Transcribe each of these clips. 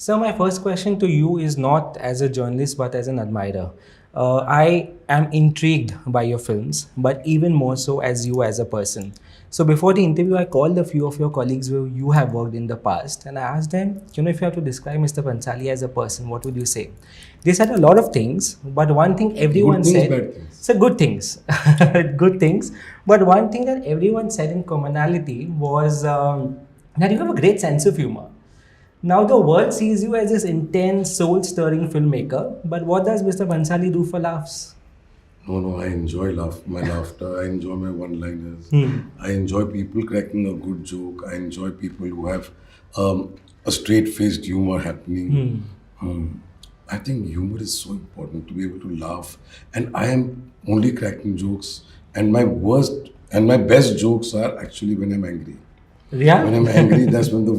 So my first question to you is not as a journalist but as an admirer. I am intrigued by your films, but even more so as you as a person. So before the interview, I called a few of your colleagues where you have worked in the past, and I asked them, if you have to describe Mr. Bhansali as a person, what would you say? They said a lot of things, but one thing everyone Good things, said, bad things. so good things, good things. But one thing that everyone said in commonality was that you have a great sense of humor. Now the world sees you as this intense, soul-stirring filmmaker, but what does Mr. Bhansali do for laughs? No, I enjoy my laughter. I enjoy my one-liners. I enjoy people cracking a good joke. I enjoy people who have a straight-faced humor happening. I think humor is so important to be able to laugh. And I am only cracking jokes. And my best jokes are actually when I'm angry. Yeah. When I'm angry, that's when the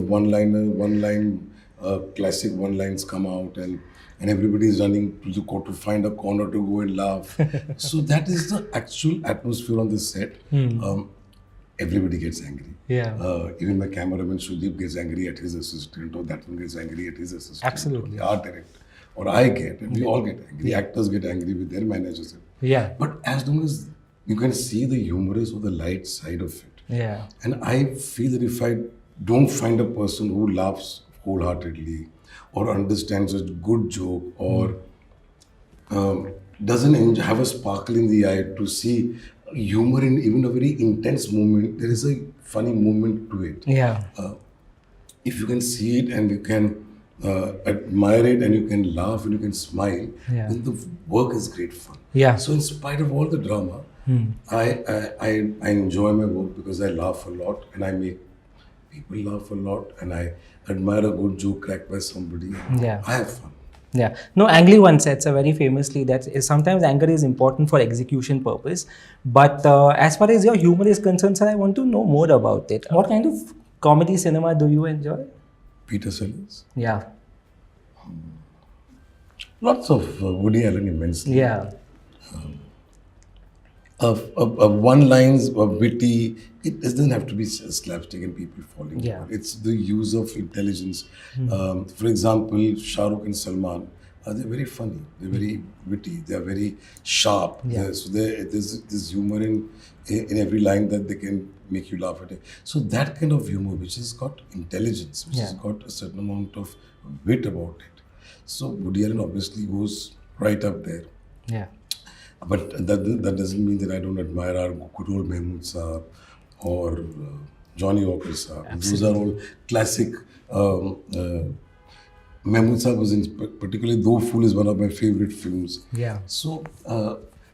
classic one-lines come out, and everybody is running to find a corner to go and laugh. So that is the actual atmosphere on the set. Everybody gets angry. Yeah. Even my cameraman Sudeep gets angry at his assistant, or that one gets angry at his assistant. Absolutely. Or the art director. Or I get, and we all get angry. Actors get angry with their managers. Yeah. But as long as you can see the humorous or the light side of it. Yeah. And I feel that if I don't find a person who laughs wholeheartedly or understands a good joke or doesn't have a sparkle in the eye to see humor in even a very intense moment, there is a funny moment to it. Yeah. If you can see it and you can admire it and you can laugh and you can smile, then the work is great fun. Yeah. So in spite of all the drama, I enjoy my work because I laugh a lot and I make people laugh a lot and I admire a good joke cracked by somebody. Yeah. I have fun. Yeah. No, Ang Lee once said so very famously that sometimes anger is important for execution purpose. But as far as your humor is concerned, sir, I want to know more about it. What kind of comedy cinema do you enjoy? Peter Sellers. Yeah. Lots of Woody Allen immensely. Yeah. One-lines, witty. It doesn't have to be slapstick and people falling. Yeah. It's the use of intelligence. For example, Shah, Rukh and Salman. They're very funny. They're very witty. They're very sharp. Yeah. So there's this humor in every line that they can make you laugh at it. So that kind of humor, which has got intelligence, which has got a certain amount of wit about it. So Woody Allen obviously goes right up there. Yeah. But that doesn't mean that I don't admire our good old Mahmood Saab or Johnny Walker Saab. Those are all classic. Mahmood Saab was particularly Do Fool is one of my favorite films. Yeah. So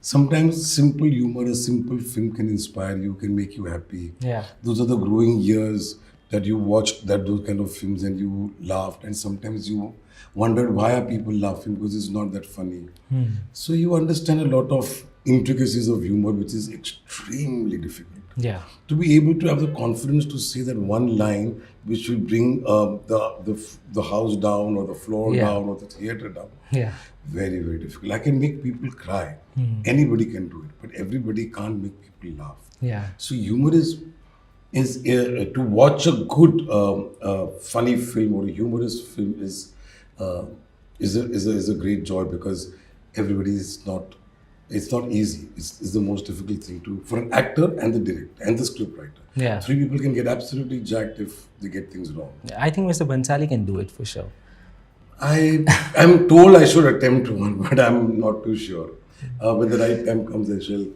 sometimes simple humor, a simple film can inspire you, can make you happy. Yeah. Those are the growing years that you watched those kind of films and you laughed, and sometimes you wondered why are people laughing because it's not that funny. So you understand a lot of intricacies of humor, which is extremely difficult. Yeah. To be able to have the confidence to say that one line which will bring the house down or the floor down or the theater down. Yeah. Very, very difficult. I can make people cry. Anybody can do it, but everybody can't make people laugh. Yeah. So humor is to watch a good funny film or a humorous film is a great joy because everybody is not. It's not easy. It's the most difficult thing for an actor and the director and the scriptwriter. Yeah. 3 people can get absolutely jacked if they get things wrong. I think Mr. Bhansali can do it for sure. I'm told I should attempt one, but I'm not too sure. When the right time comes, I shall.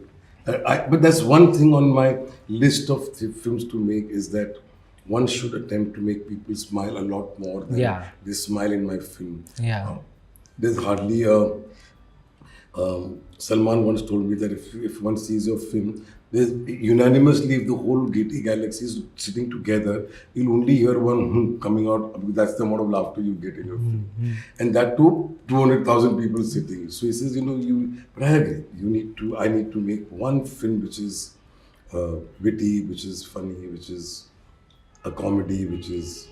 But that's one thing on my list of films to make is that one should attempt to make people smile a lot more than they smile in my film. Yeah. There's hardly Salman once told me that if one sees your film, there's unanimously, if the whole galaxy is sitting together, you'll only hear one coming out. That's the amount of laughter you get in your film. And that too, 200,000 people sitting. So he says, but I agree. I need to make one film which is witty, which is funny, which is a comedy, which is,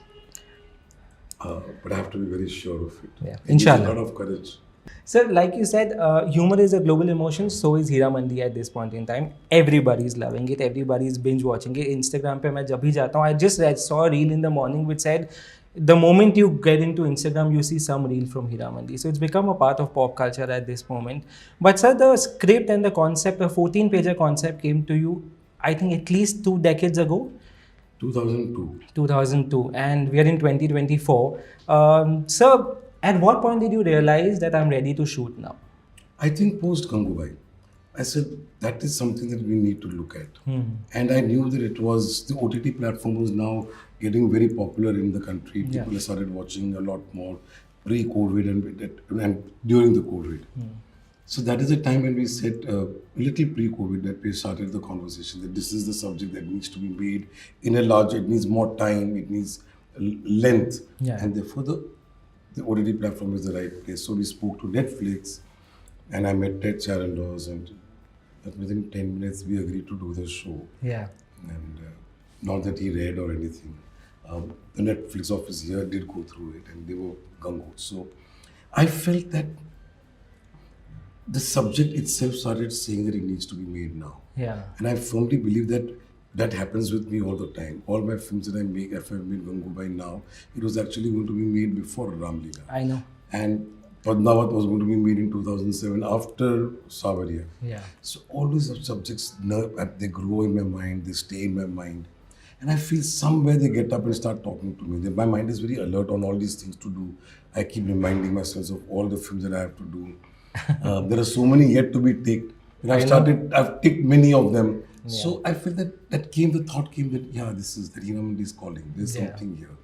but I have to be very sure of it. Yeah. Inshallah. A lot of courage. Sir, like you said, humor is a global emotion. So is Heeramandi at this point in time. Everybody is loving it. Everybody is binge watching it. Instagram pe main jab bhi jata hu, I just saw a reel in the morning which said, The moment you get into Instagram, you see some reel from Heeramandi. So it's become a part of pop culture at this moment. But sir, the script and the concept, the 14-pager concept came to you, I think at least 2 decades ago, 2002. 2002, and we are in 2024. Sir, at what point did you realize that I'm ready to shoot now? I think post Gangubai, I said that is something that we need to look at. And I knew that it was the OTT platform was now getting very popular in the country. Yeah. People started watching a lot more pre-COVID and during the COVID. So that is the time when we said, a little pre-COVID, that we started the conversation that this is the subject that needs to be made in a larger, it needs more time, it needs length. Yeah. And therefore the OTT platform is the right place. So we spoke to Netflix and I met Ted Charandos, and within 10 minutes we agreed to do the show. Yeah. And not that he read or anything. The Netflix office here did go through it and they were gung-ho. So I felt that the subject itself started saying that it needs to be made now. Yeah. And I firmly believe that that happens with me all the time. All my films that I make, if I've made Gangubai now, it was actually going to be made before Ram Leela. I know. And Padmavat was going to be made in 2007 after Savariya. Yeah. So all these subjects, they grow in my mind, they stay in my mind. And I feel somewhere they get up and start talking to me. My mind is very alert on all these things to do. I keep reminding myself of all the films that I have to do. There are so many yet to be ticked. And I've ticked many of them. Yeah. So I feel that the thought came that, that Heeramandi is calling. There's something here.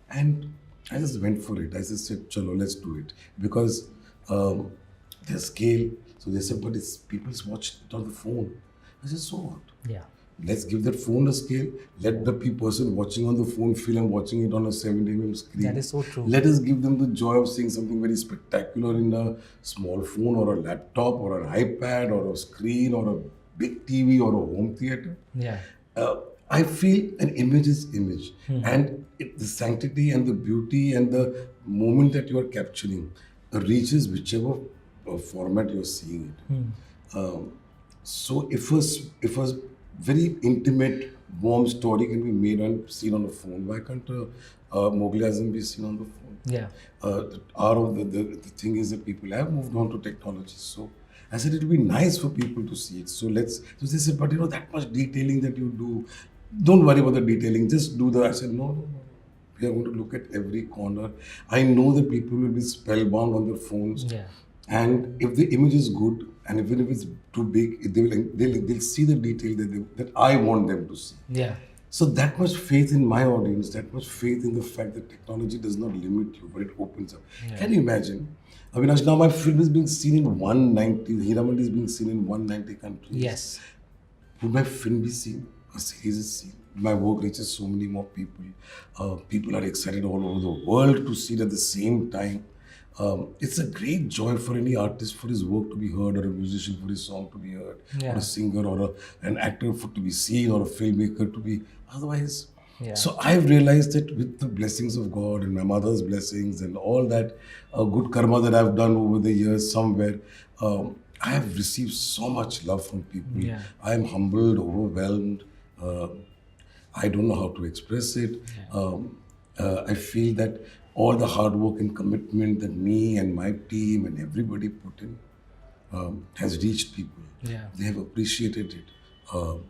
And I just went for it. I just said, chalo, let's do it. Because the scale, so they said, but people's watch it on the phone. I said, so what? Yeah. Let's give that phone a scale. Let the person watching on the phone feel I'm watching it on a 70mm screen. That is so true. Let us give them the joy of seeing something very spectacular in a small phone or a laptop or an iPad or a screen or a big TV or a home theater. Yeah. I feel an image is image. And the sanctity and the beauty and the moment that you are capturing reaches whichever format you're seeing it. So if a very intimate, warm story can be made and seen on the phone, why can't Mughal Azam be seen on the phone? Yeah. The thing is that people have moved on to technology. So I said it would be nice for people to see it. So they said, but that much detailing that you do, don't worry about the detailing, just do the. I said, no. We are going to look at every corner. I know that people will be spellbound on their phones. Yeah. And if the image is good, and even if it's too big, they'll see the detail that I want them to see. Yeah. So that much faith in my audience, that much faith in the fact that technology does not limit you, but it opens up. Yeah. Can you imagine? Avinash, now my film is being seen in 190, Heeramandi is being seen in 190 countries. Yes. Would my film be seen? A series is seen. My work reaches so many more people. People are excited all over the world to see it at the same time. It's a great joy for any artist for his work to be heard, or a musician for his song to be heard, or a singer, or an actor to be seen, or a filmmaker to be otherwise. Yeah. So I've realized that with the blessings of God and my mother's blessings and all that good karma that I've done over the years somewhere, I have received so much love from people. Yeah. I am humbled, overwhelmed. I don't know how to express it. Yeah. I feel that all the hard work and commitment that me and my team and everybody put in has reached people. Yeah. They have appreciated it.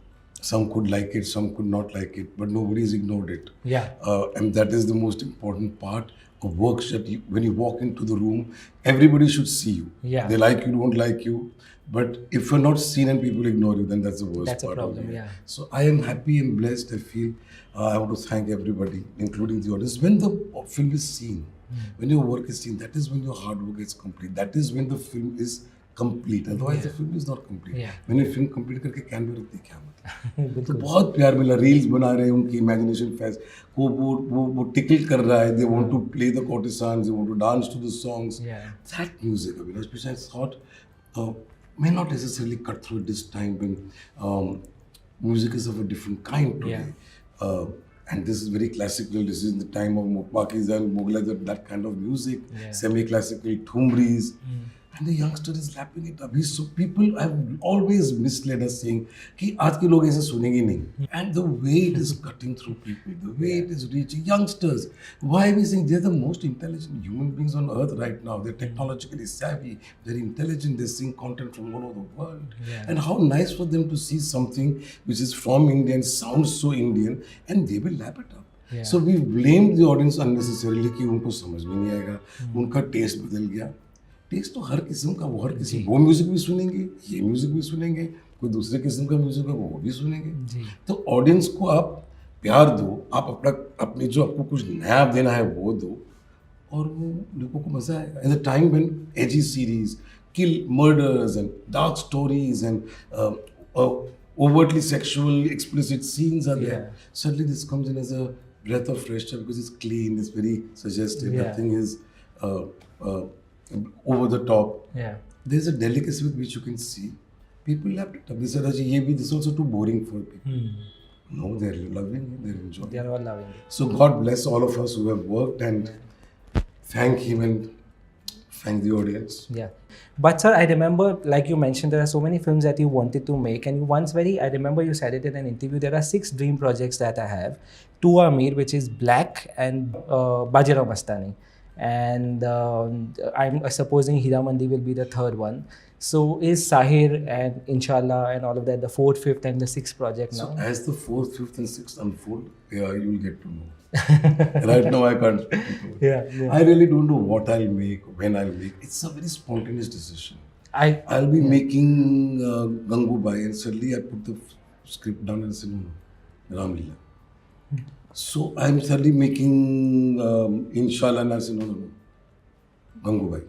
Some could like it, some could not like it, but nobody's ignored it. Yeah. And that is the most important part of works that when you walk into the room, everybody should see you. Yeah. They like you, don't like you. But if you're not seen and people ignore you, then that's the worst part. That's a problem, yeah. So I am happy and blessed. I feel I want to thank everybody, including the audience. When the film is seen, when your work is seen, that is when your hard work is complete. That is when the film is complete. Otherwise, the film is not complete. Yeah. When a film complete करके कैमरे रखते क्या मतलब? तो बहुत प्यार मिला. Reels बना रहे हैं, उनकी imagination fest. वो tickle कर रहा है. They want to play the courtesans. They want to dance to the songs. Yeah. That music, which I thought may not necessarily cut through this time when music is of a different kind today. Yeah. And this is very classical. This is in the time of Pakistan, Mughal, that kind of music, semi-classical, thumris. and the youngster is lapping it up. So people have always misled us saying कि आज के लोग ऐसे सुनेंगे नहीं. And the way it is cutting through people, the way it is reaching youngsters. Why are we saying they're the most intelligent human beings on earth right now? They're technologically savvy, they're intelligent, they're seeing content from all over the world. And how nice for them to see something which is from India and sounds so Indian, and they will lap it up. So we blamed the audience unnecessarily कि उनको समझ में नहीं आएगा, उनका test बदल गया. Test तो हर किस्म का, वो हर किस्म, वो म्यूजिक भी सुनेंगे, ये म्यूजिक भी सुनेंगे, कोई दूसरे किस्म का म्यूजिक है वो भी सुनेंगे. तो ऑडियंस को आप प्यार दो, आप अपनी जो आपको कुछ नया देना है वो दो, और वो लोगों को मजा आएगा. In the time when edgy series, kill murders and dark stories and overtly sexual explicit scenes are there, suddenly this comes in as a breath of fresh air because it's clean, it's very suggestive, nothing is over the top. There's a delicacy with which you can see people lap it up. They said, this is also too boring for people. No, they're loving it, they're enjoying it. They're all loving it. So God bless all of us who have worked, and thank him and thank the audience. Yeah. But sir, I remember, like you mentioned, there are so many films that you wanted to make, and you once I remember you said it in an interview, there are 6 dream projects that I have. 2 are made, which is Black and Bajirao Mastani. And I'm supposing Heeramandi will be the 3rd one. So is Sahir and Inshallah and all of that the 4th, 5th and the 6th project now? So as the 4th, 5th and 6th unfold, you will get to know. Right now I can't. I really don't know what I'll make, when I'll make. It's a very spontaneous decision. I'll be making Gangubai, and suddenly I put the script down and said, no, Ram Leela. So I'm suddenly making Inshallah, and I said, no, Gangubai.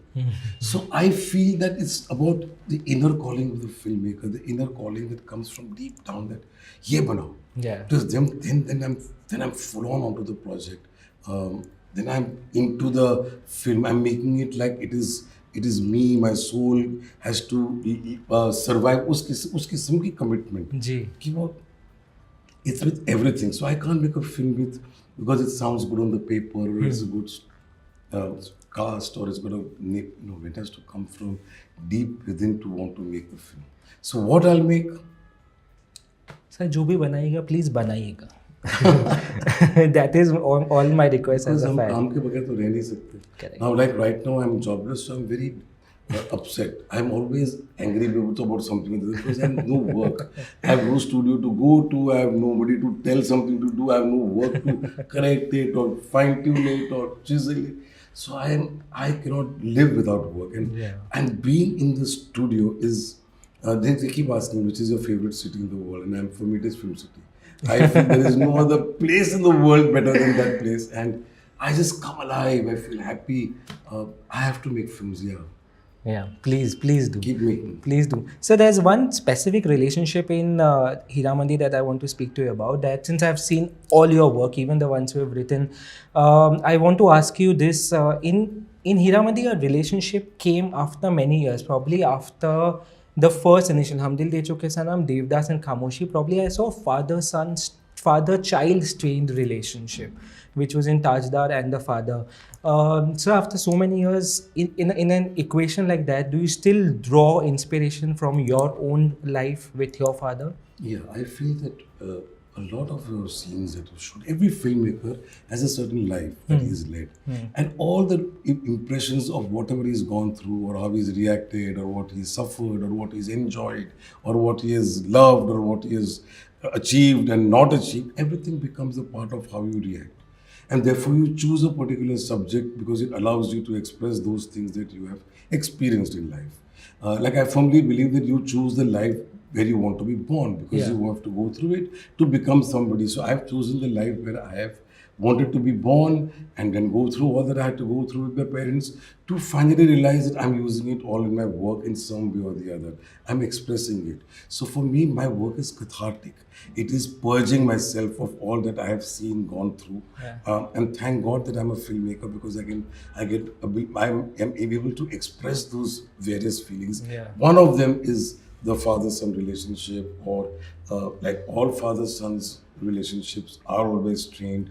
So I feel that it's about the inner calling of the filmmaker, the inner calling that comes from deep down, that ye banao. Because then I'm full on onto the project. Then I'm into the film. I'm making it like it is me. My soul has to survive. Us kisam ki commitment. It's with everything. So I can't make a film with because it sounds good on the paper, or it's a good cast, or it's got it has to come from deep within to want to make the film. So what I'll make? Sir, जो भी बनाइएगा, please बनाइएगा. That is all my request as a fan. काम के बगैर तो रह नहीं सकते. Now, like right now, I'm jobless, so I'm very upset. I'm always angry about something because I have no work. I have no studio to go to. I have nobody to tell something to do. I have no work to correct it or fine tune it or chisel it. So I cannot live without work. And being in the studio is. They keep asking which is your favorite city in the world, and for me it is Film City. I feel there is no other place in the world better than that place, and I just come alive. I feel happy. I have to make films. Yeah, please do. Keep making. Please do. So there's one specific relationship in Heeramandi that I want to speak to you about. That since I've seen all your work, even the ones you've written, I want to ask you this. In Heeramandi, your relationship came after many years, probably after the first initial Hum Dil De Chuke Sanam, Devdas and Khamoshi. Probably I saw father-child strained relationship, which was in Tajdar and the father. So after so many years, in an equation like that, do you still draw inspiration from your own life with your father? Yeah, I feel that a lot of your scenes that you shoot, every filmmaker has a certain life that he's led. And all the impressions of whatever he's gone through, or how he's reacted, or what he's suffered, or what he's enjoyed, or what he has loved, or what he has achieved and not achieved, everything becomes a part of how you react. And therefore you choose a particular subject because it allows you to express those things that you have experienced in life. Like I firmly believe that you choose the life where you want to be born, because you have to go through it to become somebody. So I've chosen the life where I have wanted to be born and then go through all that I had to go through with my parents to finally realize that I'm using it all in my work in some way or the other. I'm expressing it. So for me, my work is cathartic. It is purging myself of all that I have seen, gone through. And thank God that I'm a filmmaker, because I am able to express those various feelings. One of them is the father-son relationship, or like all father-sons relationships are always strained.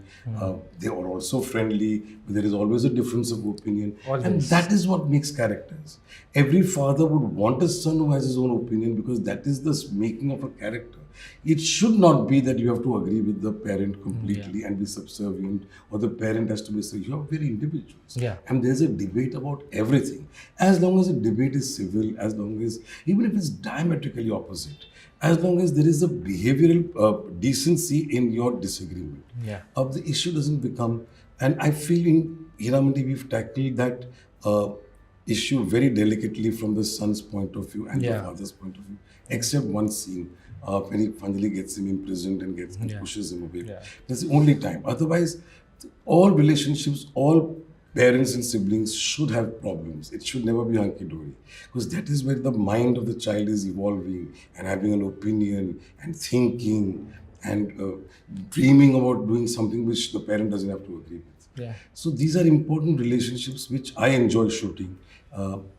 They are also friendly, but there is always a difference of opinion. And Always. that is what makes characters. Every father would want a son who has his own opinion because that is the making of a character. It should not be that you have to agree with the parent completely and be subservient, or the parent has to be so. You are very individuals. Yeah. And there's a debate about everything. As long as the debate is civil, as long as, even if it's diametrically opposite, as long as there is a behavioral decency in your disagreement, Yeah. the issue doesn't become. And I feel in Heeramandi we've tackled that issue very delicately from the son's point of view and the Yeah. father's point of view, except one scene when he finally gets him imprisoned and gets and Yeah. pushes him away. Yeah. That's the only time. Otherwise, all relationships, all parents and siblings should have problems. It should never be hunky-dory, because that is where the mind of the child is evolving and having an opinion and thinking and dreaming about doing something which the parent doesn't have to agree with. Yeah. So these are important relationships which I enjoy shooting.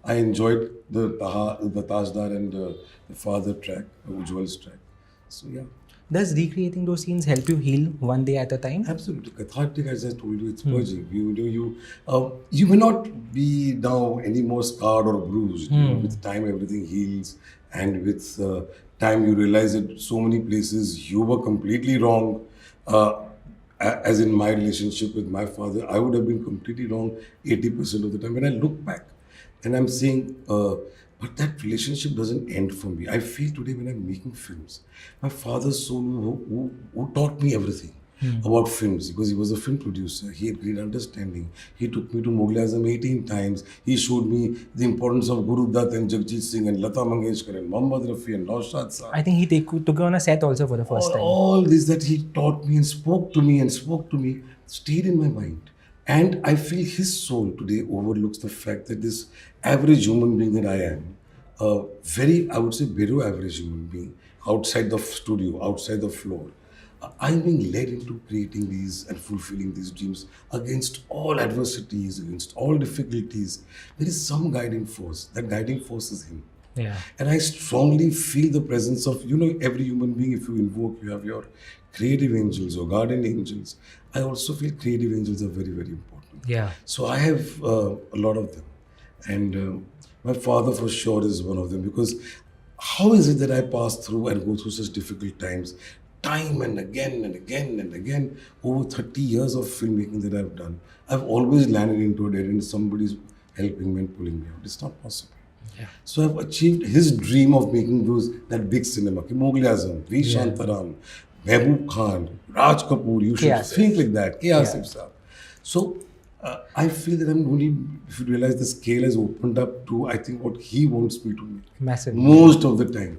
I enjoyed the Tajdar and the father track, Ujjwal's track. So yeah. Does recreating those scenes help you heal one day at a time? Absolutely. Cathartic, as I told you, it's purging. You may not be now any more scarred or bruised. You know, with time, everything heals. And with time, you realize that so many places you were completely wrong. As in my relationship with my father, I would have been completely wrong 80% of the time. When I look back and I'm saying, but that relationship doesn't end for me. I feel today when I'm making films, my father's soul who taught me everything about films, because he was a film producer. He had great understanding. He took me to Mughal-e-Azam 18 times. He showed me the importance of Guru Dutt and Jagjit Singh and Lata Mangeshkar and Mohammad Rafi and Naushad Saab. I think he took you on a set also for the first time. All this that he taught me and spoke to me stayed in my mind. And I feel his soul today overlooks the fact that this average human being that I am, I would say, below average human being, outside the studio, outside the floor, I'm being led into creating these and fulfilling these dreams against all adversities, against all difficulties. There is some guiding force. That guiding force is him. Yeah. And I strongly feel the presence of, every human being, if you invoke, you have your creative angels or guardian angels. I also feel creative angels are very, very important. Yeah. So I have a lot of them. And my father for sure is one of them, because how is it that I pass through and go through such difficult times, time and again and again and again, over 30 years of filmmaking that I've done? I've always landed into a dead end. Somebody's helping me and pulling me out. It's not possible. Yeah. So I've achieved his dream of making that big cinema. Mughal-e-Azam, V. Yeah. Shantaram, Mehboob Khan, Raj Kapoor, you should Asif. think like that. K. Asif Saab. So I feel that I'm only, if you realize the scale has opened up to, I think, what he wants me to make. Massive. Most of the time.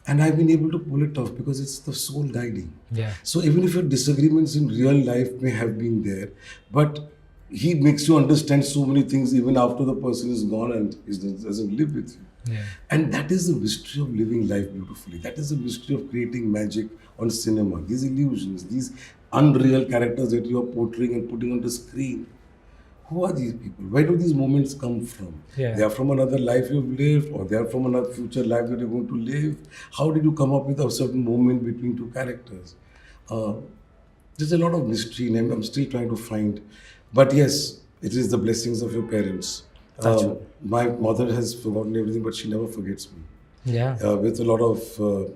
And I've been able to pull it off because it's the soul guiding. Yeah. So even if your disagreements in real life may have been there, but he makes you understand so many things even after the person is gone and doesn't live with you. Yeah. And that is the mystery of living life beautifully. That is the mystery of creating magic on cinema. These illusions, these unreal characters that you are portraying and putting on the screen. Who are these people? Where do these moments come from? Yeah. They are from another life you've lived, or they are from another future life that you're going to live. How did you come up with a certain moment between two characters? There's a lot of mystery, and I'm still trying to find. But yes, it is the blessings of your parents. My mother has forgotten everything, but she never forgets me. Yeah. With a lot of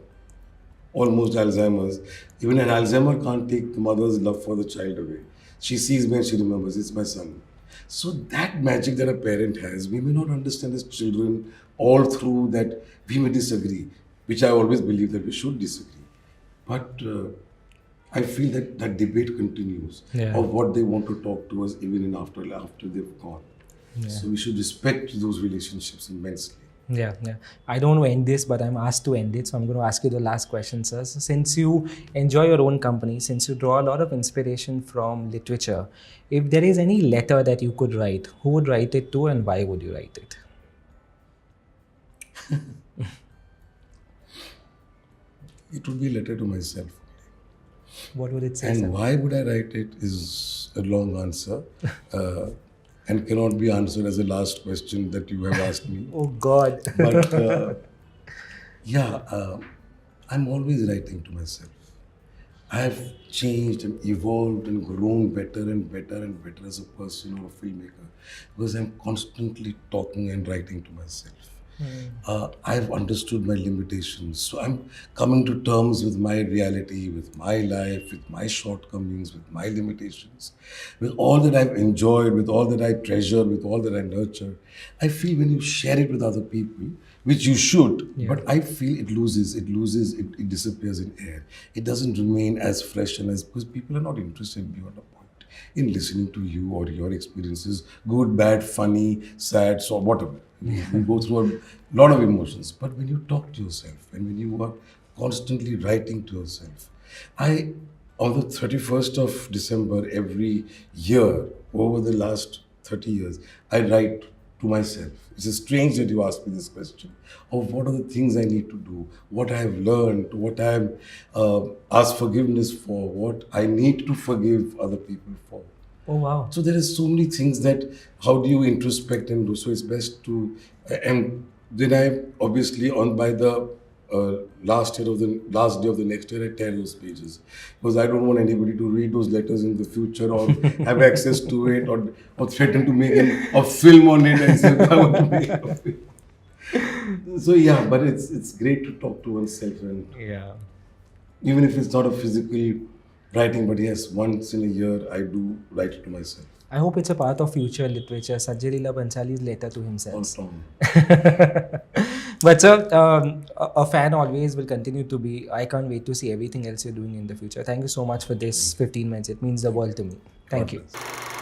almost Alzheimer's. Even an Alzheimer can't take the mother's love for the child away. She sees me and she remembers, it's my son. So that magic that a parent has, we may not understand as children all through that. We may disagree, which I always believe that we should disagree. But I feel that that debate continues of what they want to talk to us even after they've gone. Yeah. So we should respect those relationships immensely. Yeah. I don't want to end this, but I'm asked to end it. So I'm going to ask you the last question, sir. So since you enjoy your own company, since you draw a lot of inspiration from literature, if there is any letter that you could write, who would write it to and why would you write it? It would be a letter to myself. What would it say, And sir? why would I write it is a long answer and cannot be answered as a last question that you have asked me. Oh, God. But I'm always writing to myself. I have changed and evolved and grown better and better and better as a person or a filmmaker because I'm constantly talking and writing to myself. I've understood my limitations. So I'm coming to terms with my reality, with my life, with my shortcomings, with my limitations, with all that I've enjoyed, with all that I treasure, with all that I nurture. I feel when you share it with other people, which you should, but I feel it disappears in air. It doesn't remain as fresh and as, because people are not interested beyond a point in listening to you or your experiences, good, bad, funny, sad, so whatever. You go through a lot of emotions. But when you talk to yourself and when you are constantly writing to yourself, I, on the 31st of December every year, over the last 30 years, I write to myself. It's strange that you asked me this question of what are the things I need to do, what I have learned, what I have asked forgiveness for, what I need to forgive other people for. Oh, wow. So there is so many things that how do you introspect and do? So it's best to, and then I obviously on by the last day of the next year I tear those pages because I don't want anybody to read those letters in the future or have access to it or threaten to make a film on it and say I want to make a film. So yeah, but it's great to talk to oneself and Yeah. even if it's not a physical writing, but yes, once in a year I do write it to myself. I hope it's a part of future literature. Sanjay Leela Bhansali's letter to All himself. Tom. But sir, a fan always will continue to be. I can't wait to see everything else you're doing in the future. Thank you so much for this 15 minutes. It means the world to me. Thank God you. bless.